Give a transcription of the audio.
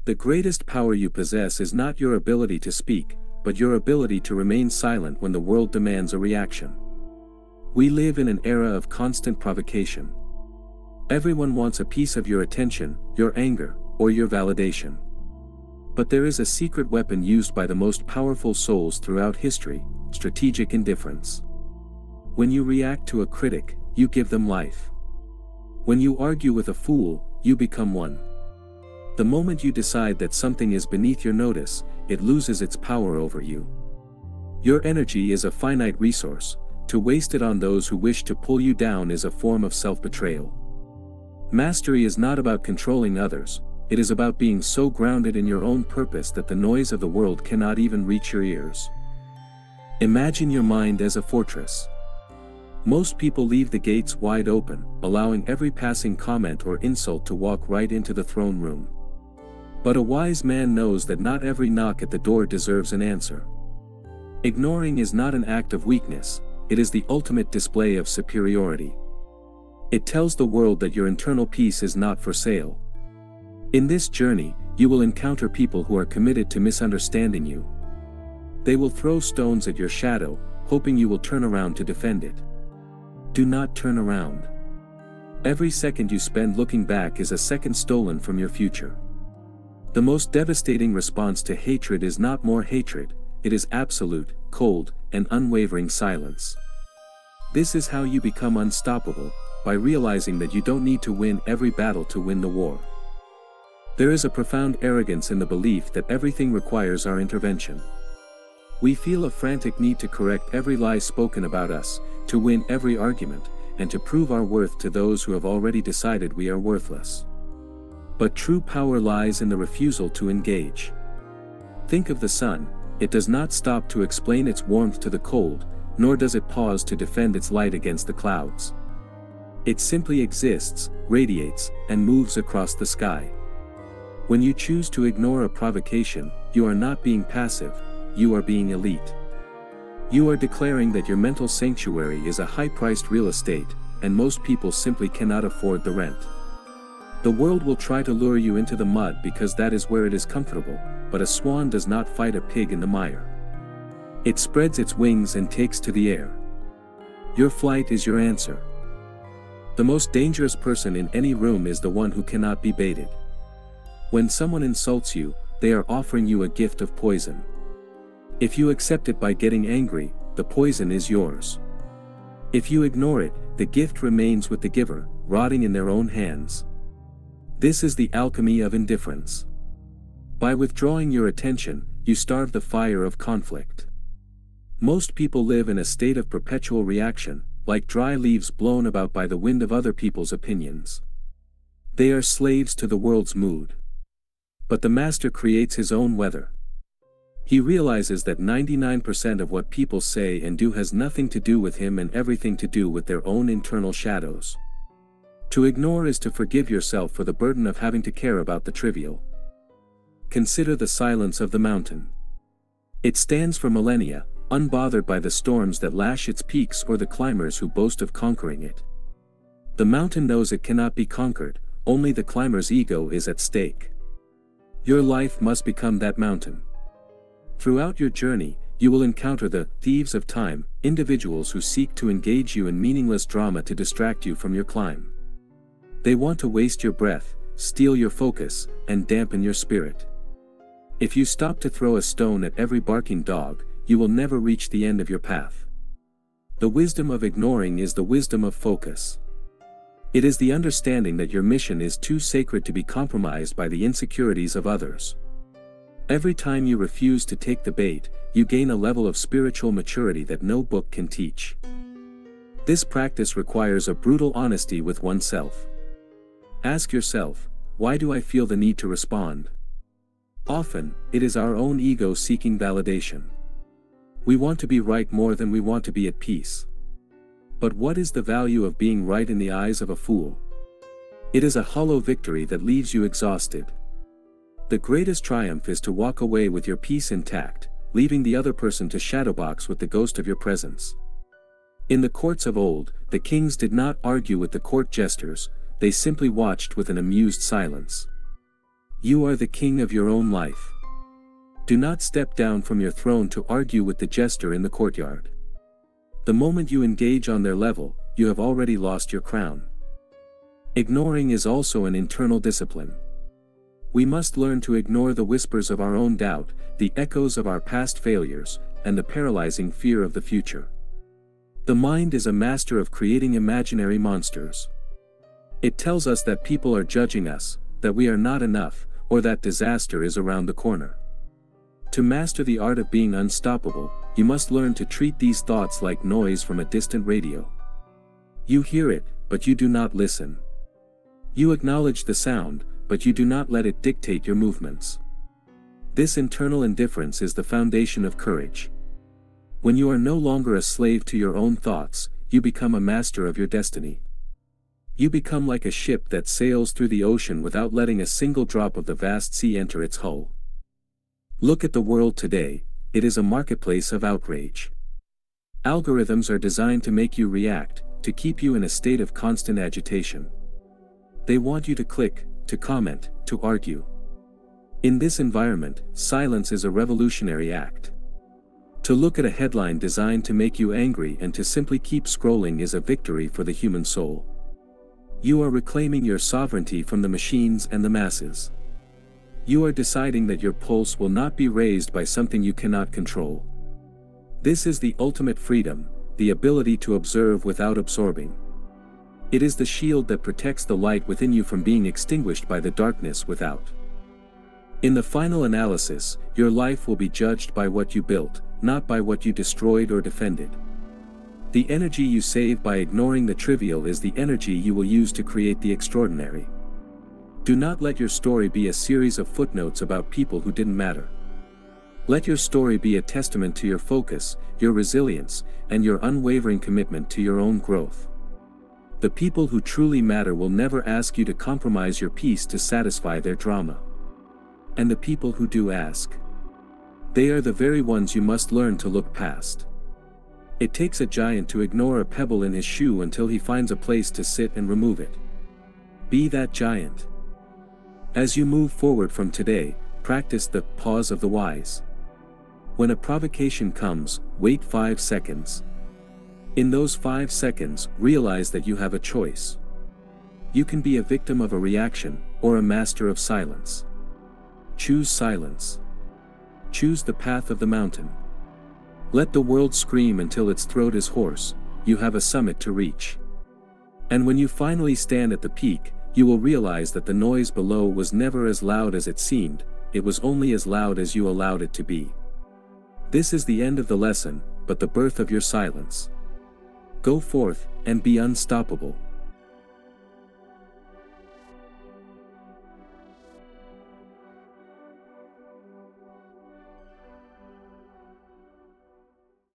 The greatest power you possess is not your ability to speak, but your ability to remain silent when the world demands a reaction. We live in an era of constant provocation. Everyone wants a piece of your attention, your anger, or your validation. But there is a secret weapon used by the most powerful souls throughout history: strategic indifference. When you react to a critic, you give them life. When you argue with a fool, you become one. The moment you decide that something is beneath your notice, it loses its power over you. Your energy is a finite resource. To waste it on those who wish to pull you down is a form of self-betrayal. Mastery is not about controlling others, it is about being so grounded in your own purpose that the noise of the world cannot even reach your ears. Imagine your mind as a fortress. Most people leave the gates wide open, allowing every passing comment or insult to walk right into the throne room. But a wise man knows that not every knock at the door deserves an answer. Ignoring is not an act of weakness, it is the ultimate display of superiority. It tells the world that your internal peace is not for sale. In this journey, you will encounter people who are committed to misunderstanding you. They will throw stones at your shadow, hoping you will turn around to defend it. Do not turn around. Every second you spend looking back is a second stolen from your future. The most devastating response to hatred is not more hatred, it is absolute, cold, and unwavering silence. This is how you become unstoppable, by realizing that you don't need to win every battle to win the war. There is a profound arrogance in the belief that everything requires our intervention. We feel a frantic need to correct every lie spoken about us, to win every argument, and to prove our worth to those who have already decided we are worthless. But true power lies in the refusal to engage. Think of the sun, it does not stop to explain its warmth to the cold, nor does it pause to defend its light against the clouds. It simply exists, radiates, and moves across the sky. When you choose to ignore a provocation, you are not being passive, you are being elite. You are declaring that your mental sanctuary is a high-priced real estate, and most people simply cannot afford the rent. The world will try to lure you into the mud because that is where it is comfortable, but a swan does not fight a pig in the mire. It spreads its wings and takes to the air. Your flight is your answer. The most dangerous person in any room is the one who cannot be baited. When someone insults you, they are offering you a gift of poison. If you accept it by getting angry, the poison is yours. If you ignore it, the gift remains with the giver, rotting in their own hands. This is the alchemy of indifference. By withdrawing your attention, you starve the fire of conflict. Most people live in a state of perpetual reaction, like dry leaves blown about by the wind of other people's opinions. They are slaves to the world's mood. But the master creates his own weather. He realizes that 99% of what people say and do has nothing to do with him and everything to do with their own internal shadows. To ignore is to forgive yourself for the burden of having to care about the trivial. Consider the silence of the mountain. It stands for millennia, unbothered by the storms that lash its peaks or the climbers who boast of conquering it. The mountain knows it cannot be conquered, only the climber's ego is at stake. Your life must become that mountain. Throughout your journey, you will encounter the thieves of time, individuals who seek to engage you in meaningless drama to distract you from your climb. They want to waste your breath, steal your focus, and dampen your spirit. If you stop to throw a stone at every barking dog, you will never reach the end of your path. The wisdom of ignoring is the wisdom of focus. It is the understanding that your mission is too sacred to be compromised by the insecurities of others. Every time you refuse to take the bait, you gain a level of spiritual maturity that no book can teach. This practice requires a brutal honesty with oneself. Ask yourself, why do I feel the need to respond? Often, it is our own ego seeking validation. We want to be right more than we want to be at peace. But what is the value of being right in the eyes of a fool? It is a hollow victory that leaves you exhausted. The greatest triumph is to walk away with your peace intact, leaving the other person to shadowbox with the ghost of your presence. In the courts of old, the kings did not argue with the court jesters, they simply watched with an amused silence. You are the king of your own life. Do not step down from your throne to argue with the jester in the courtyard. The moment you engage on their level, you have already lost your crown. Ignoring is also an internal discipline. We must learn to ignore the whispers of our own doubt, the echoes of our past failures, and the paralyzing fear of the future. The mind is a master of creating imaginary monsters. It tells us that people are judging us, that we are not enough, or that disaster is around the corner. To master the art of being unstoppable, you must learn to treat these thoughts like noise from a distant radio. You hear it, but you do not listen. You acknowledge the sound, but you do not let it dictate your movements. This internal indifference is the foundation of courage. When you are no longer a slave to your own thoughts, you become a master of your destiny. You become like a ship that sails through the ocean without letting a single drop of the vast sea enter its hull. Look at the world today, it is a marketplace of outrage. Algorithms are designed to make you react, to keep you in a state of constant agitation. They want you to click, to comment, to argue. In this environment, silence is a revolutionary act. To look at a headline designed to make you angry and to simply keep scrolling is a victory for the human soul. You are reclaiming your sovereignty from the machines and the masses. You are deciding that your pulse will not be raised by something you cannot control. This is the ultimate freedom, the ability to observe without absorbing. It is the shield that protects the light within you from being extinguished by the darkness without. In the final analysis, your life will be judged by what you built, not by what you destroyed or defended. The energy you save by ignoring the trivial is the energy you will use to create the extraordinary. Do not let your story be a series of footnotes about people who didn't matter. Let your story be a testament to your focus, your resilience, and your unwavering commitment to your own growth. The people who truly matter will never ask you to compromise your peace to satisfy their drama. And the people who do ask, they are the very ones you must learn to look past. It takes a giant to ignore a pebble in his shoe until he finds a place to sit and remove it. Be that giant. As you move forward from today, practice the pause of the wise. When a provocation comes, wait 5 seconds. In those 5 seconds, realize that you have a choice. You can be a victim of a reaction, or a master of silence. Choose silence. Choose the path of the mountain. Let the world scream until its throat is hoarse, you have a summit to reach. And when you finally stand at the peak, you will realize that the noise below was never as loud as it seemed, it was only as loud as you allowed it to be. This is the end of the lesson, but the birth of your silence. Go forth, and be unstoppable.